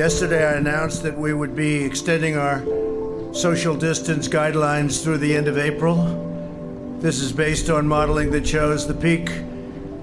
Yesterday I announced that we would be extending our social distance guidelines through the end of April. This is based on modeling that shows the peak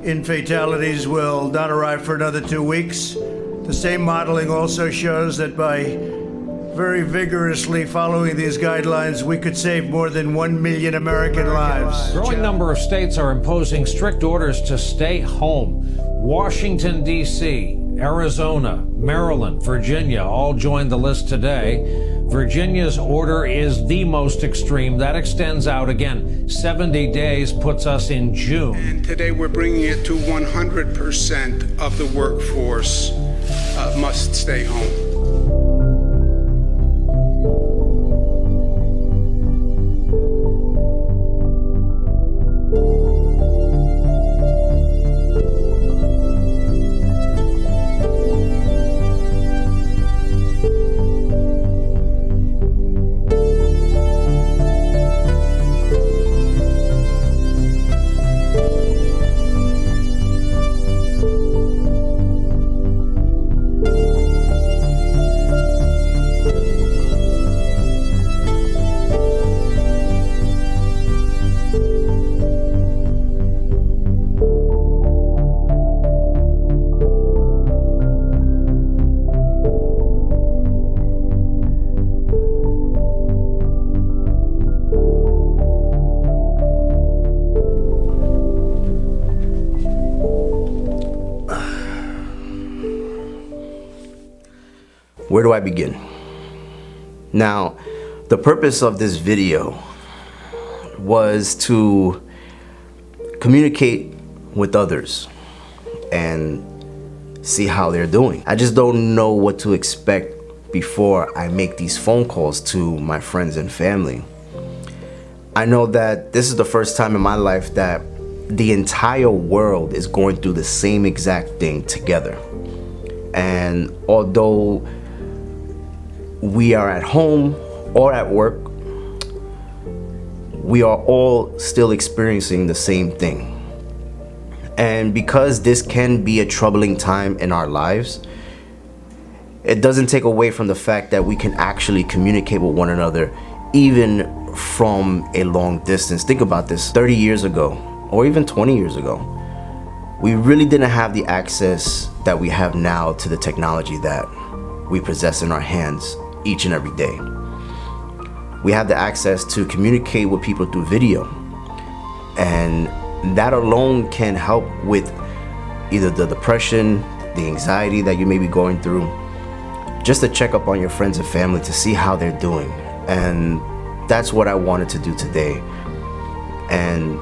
in fatalities will not arrive for another 2 weeks. The same modeling also shows that by very vigorously following these guidelines, we could save more than 1 million American lives. A growing number of states are imposing strict orders to stay home. Washington, D.C., Arizona, Maryland, Virginia all joined the list today. Virginia's order is the most extreme. That extends out again 70 days, puts us in June. And today we're bringing it to 100% of the workforce must stay home. Where do I begin? Now, the purpose of this video was to communicate with others and see how they're doing. I just don't know what to expect before I make these phone calls to my friends and family. I know that this is the first time in my life that the entire world is going through the same exact thing together. And although we are at home or at work, we are all still experiencing the same thing. And because this can be a troubling time in our lives, it doesn't take away from the fact that we can actually communicate with one another even from a long distance. Think about this, 30 years ago or even 20 years ago, we really didn't have the access that we have now to the technology that we possess in our hands each and every day. We have the access to communicate with people through video, and that alone can help with either the depression, the anxiety that you may be going through, just to check up on your friends and family to see how they're doing. And that's what I wanted to do today. And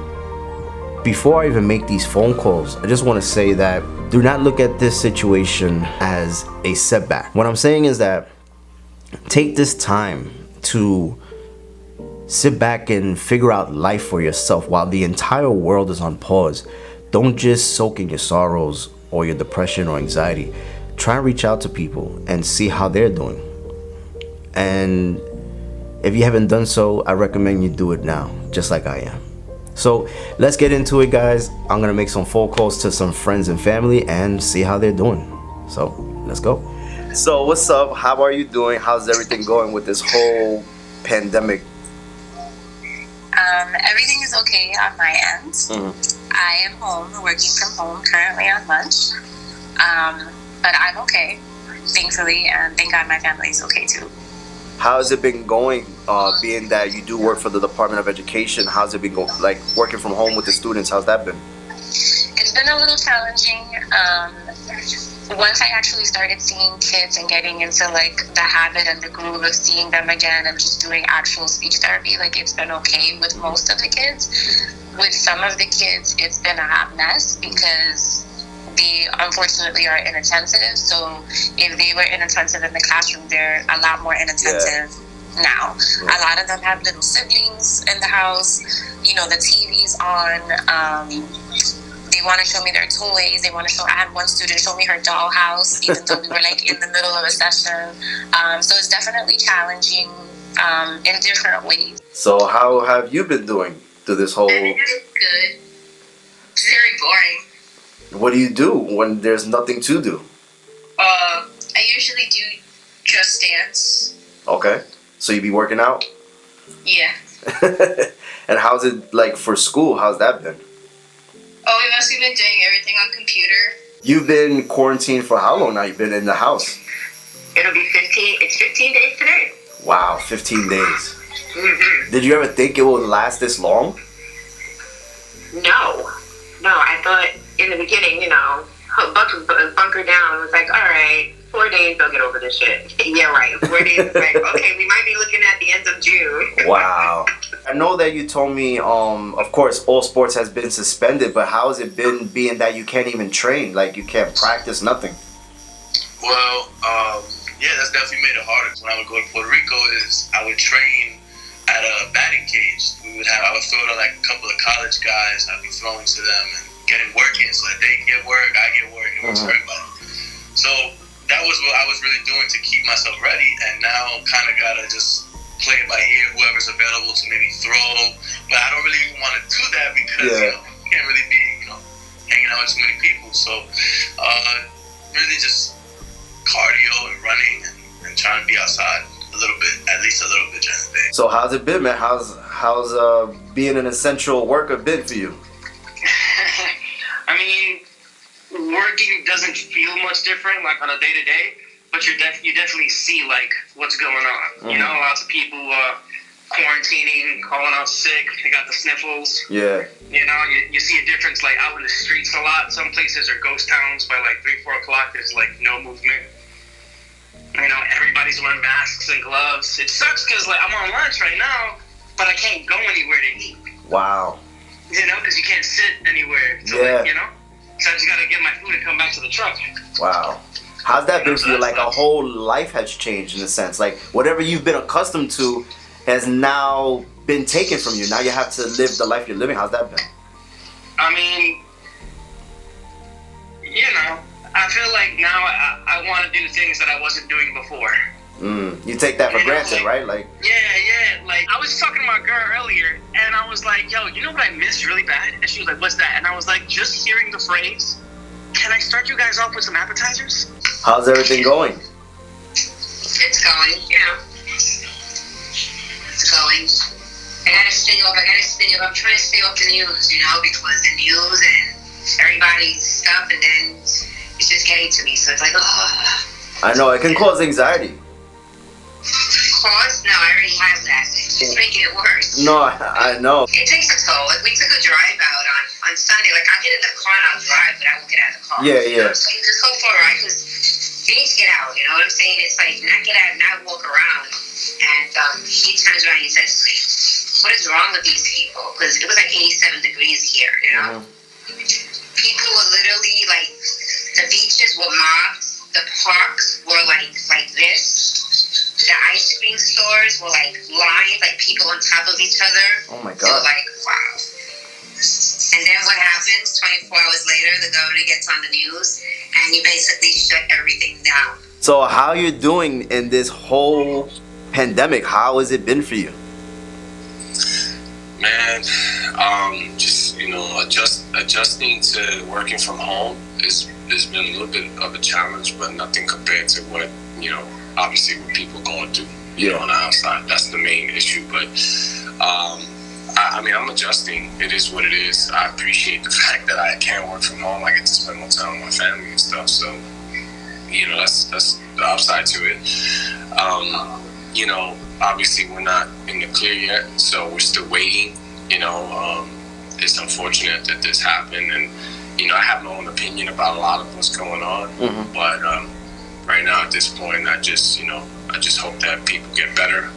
before I even make these phone calls, I just want to say that do not look at this situation as a setback. What I'm saying is that take this time to sit back and figure out life for yourself while the entire world is on pause. Don't just soak in your sorrows or your depression or anxiety. Try and reach out to people and see how they're doing. And if you haven't done so, I recommend you do it now, just like I am. So let's get into it, guys. I'm gonna make some phone calls to some friends and family and see how they're doing. So let's go. So what's up? How are you doing? How's everything going with this whole pandemic? Everything is okay on my end. Mm-hmm. I am home, working from home, currently on lunch. But I'm okay, thankfully, and thank God my family is okay too. How's it been going, being that you do work for the Department of Education? How's it been going, like working from home with the students? How's that been? It's been a little challenging. Once I actually started seeing kids and getting into like the habit and the groove of seeing them again and just doing actual speech therapy, like it's been okay with most of the kids. With some of the kids, it's been a hot mess because they unfortunately are inattentive. So if they were inattentive in the classroom, they're a lot more inattentive now. A lot of them have little siblings in the house. You know, the TV's on. They want to show me their toys. They want to show. I had one student show me her dollhouse, even though we were like in the middle of a session. So it's definitely challenging in different ways. So how have you been doing through this whole? Good. It's very boring. What do you do when there's nothing to do? I usually do Just Dance. Okay. So you be working out? Yeah. And how's it like for school? How's that been? Oh, we've mostly been doing everything on computer. You've been quarantined for how long now? You've been in the house? It'll be 15. It's 15 days today. Wow, 15 days. Mm-hmm. Did you ever think it would last this long? No, I thought in the beginning, bunker down was like, all right, 4 days, they'll get over this shit. Yeah, right. 4 days is like, okay, we might be looking at the end of June. Wow. I know that you told me, of course, all sports has been suspended, but how has it been being that you can't even train? Like, you can't practice, nothing? Well, yeah, that's definitely made it harder. When I would go to Puerto Rico, I would train at a batting cage. I would throw to like a couple of college guys. I'd be throwing to them and getting work in so that they get work, I get work. It works for everybody. So that was what I was really doing to keep myself ready. And now kind of got to just play it by ear, whoever's available to maybe throw. But I don't really even want to do that because you can't really be hanging out with too many people. So really just cardio and running and trying to be outside a little bit, at least a little bit during the day. So how's it been, man? How's being an essential worker been for you? I mean, working doesn't feel much different, like on a day-to-day, but you definitely see like what's going on. You know, lots of people quarantining, calling out sick. They got the sniffles. Yeah. You see a difference like out in the streets a lot. Some places are ghost towns. By like 3-4 o'clock, there's like no movement. Everybody's wearing masks and gloves. It sucks because like I'm on lunch right now, but I can't go anywhere to eat. Wow. Because you can't sit anywhere. So so I just gotta get my food and come back to the truck. Wow. How's that been for you? Like a whole life has changed in a sense. Like whatever you've been accustomed to has now been taken from you. Now you have to live the life you're living. How's that been? I mean, I feel like now I want to do things that I wasn't doing before. You take that for granted, right? Like yeah. Like I was talking to my girl earlier, and I was like, "Yo, you know what I missed really bad?" And she was like, "What's that?" And I was like, "Just hearing the phrase, can I start you guys off with some appetizers?" How's everything going? It's going, It's going. I gotta stay up. I'm trying to stay up the news, because the news and everybody's stuff, and then it's just getting to me. So it's like, oh. I know, it can cause anxiety. Cause? No, I already have that. It's just making it worse. No, I know. It takes a toll. Like, we took a drive out on Sunday. Like, I'll get in the car and I'll drive, but I won't get out of the car. Yeah. So you just go for a ride, because you need to get out, you know what I'm saying? It's like, not get out, not walk around. And he turns around and he says, what is wrong with these people? Because it was like 87 degrees here, People were literally, like, the beaches were mobbed. The parks were like this. The ice cream stores were like lined, like people on top of each other. Oh my God. They were like, wow. And then what happens? 24 hours later, the governor gets on the news and he basically shut everything down. So how you doing in this whole pandemic? How has it been for you? Man, just adjusting to working from home has been a little bit of a challenge, but nothing compared to what obviously what people going through on the outside. That's the main issue. But I mean, I'm adjusting. It is what it is. I appreciate the fact that I can work from home. I get to spend more time with my family and stuff. So that's the upside to it. Obviously we're not in the clear yet, so we're still waiting. It's unfortunate that this happened, and I have my own opinion about a lot of what's going on. But right now at this point, I just hope that people get better,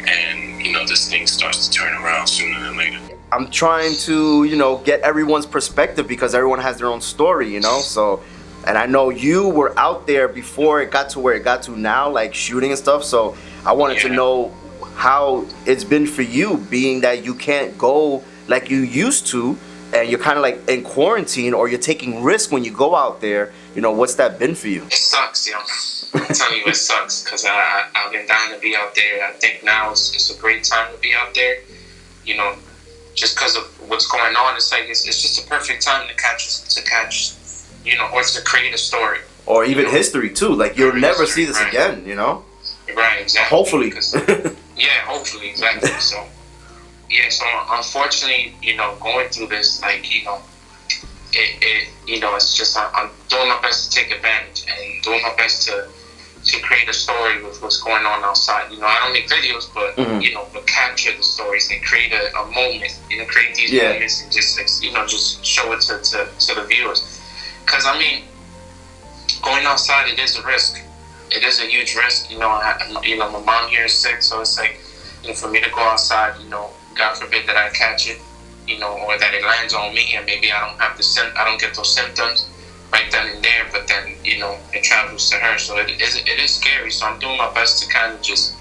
and this thing starts to turn around sooner than later. I'm trying to get everyone's perspective, because everyone has their own story, so. And I know you were out there before it got to where it got to now, like shooting and stuff. So I wanted to know how it's been for you, being that you can't go like you used to, and you're kind of like in quarantine, or you're taking risk when you go out there. What's that been for you? It sucks, I'm telling you, it sucks, because I've been dying to be out there. I think now it's a great time to be out there, just because of what's going on. It's like it's just a perfect time to catch. Or to create a story. Or even history too. Like, you'll never see this again, Right, exactly. Hopefully. Yeah, hopefully, exactly. So, yeah, so unfortunately, you know, going through this, like, you know, it's just, I'm doing my best to take advantage and doing my best to create a story with what's going on outside. You know, I don't make videos, but, you know, but capture the stories and create a moment, you know, create these moments and just, you know, just show it to the viewers. Because, I mean, going outside, it is a risk. It is a huge risk. You know, my mom here is sick, so it's like, you know, for me to go outside, you know, God forbid that I catch it, you know, or that it lands on me and maybe I don't get those symptoms right then and there, but then, you know, it travels to her. So it is scary. So I'm doing my best to kind of just,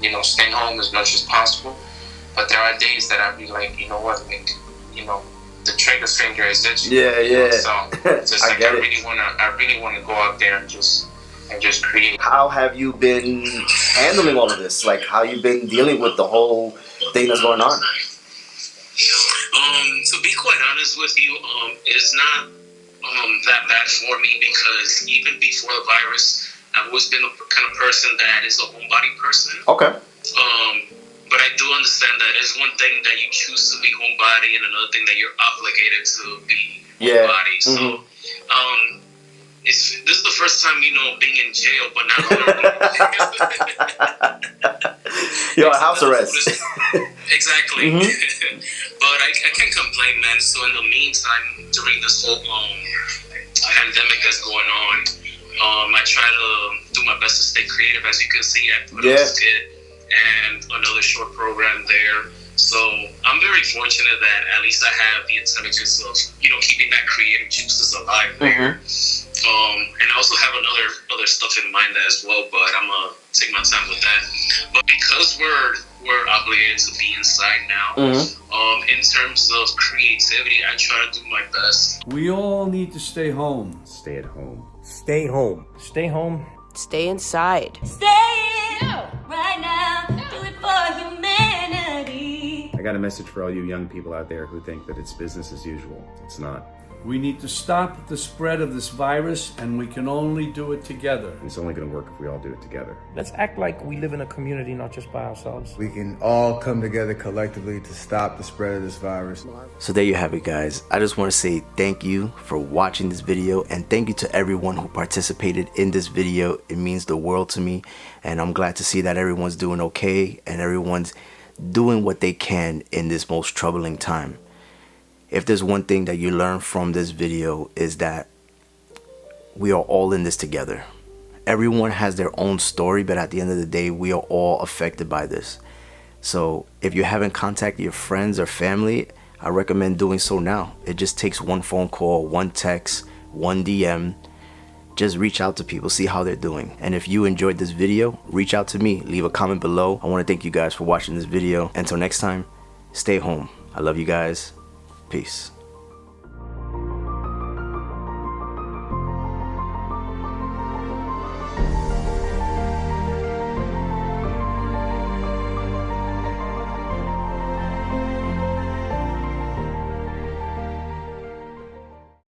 you know, stay home as much as possible. But there are days that I'd be like, you know what, like, you know, the trigger finger is itching. Yeah. You know? So it's just like I really wanna go out there and just create. How have you been handling all of this? Like, how you been dealing with the whole thing that's going on? To be quite honest with you, it's not that bad for me, because even before the virus, I've always been the kind of person that is a homebody person. Okay. But I do understand that there's one thing that you choose to be homebody and another thing that you're obligated to be homebody. So, this is the first time, you know, being in jail, but not You're on house arrest. Exactly. But I can't complain, man. So in the meantime, during this whole pandemic that's going on, I try to do my best to stay creative. As you can see, I put up a skit and another short program there. So I'm very fortunate that at least I have the intelligence of, you know, keeping that creative juices alive there. And I also have other stuff in mind as well, but I'm gonna take my time with that. But because we're obligated to be inside now, in terms of creativity, I try to do my best. We all need to stay home. Stay at home. Stay home. Stay home. Stay inside. Stay right now. Do it for humanity. I got a message for all you young people out there who think that it's business as usual. It's not. We need to stop the spread of this virus, and we can only do it together. It's only going to work if we all do it together. Let's act like we live in a community, not just by ourselves. We can all come together collectively to stop the spread of this virus. So there you have it, guys. I just want to say thank you for watching this video, and thank you to everyone who participated in this video. It means the world to me, and I'm glad to see that everyone's doing okay and everyone's doing what they can in this most troubling time. If there's one thing that you learn from this video, is that we are all in this together. Everyone has their own story, but at the end of the day, we are all affected by this. So if you haven't contacted your friends or family, I recommend doing so now. It just takes one phone call, one text, one DM. Just reach out to people, see how they're doing. And if you enjoyed this video, reach out to me, leave a comment below. I want to thank you guys for watching this video. Until next time, stay home. I love you guys. Peace.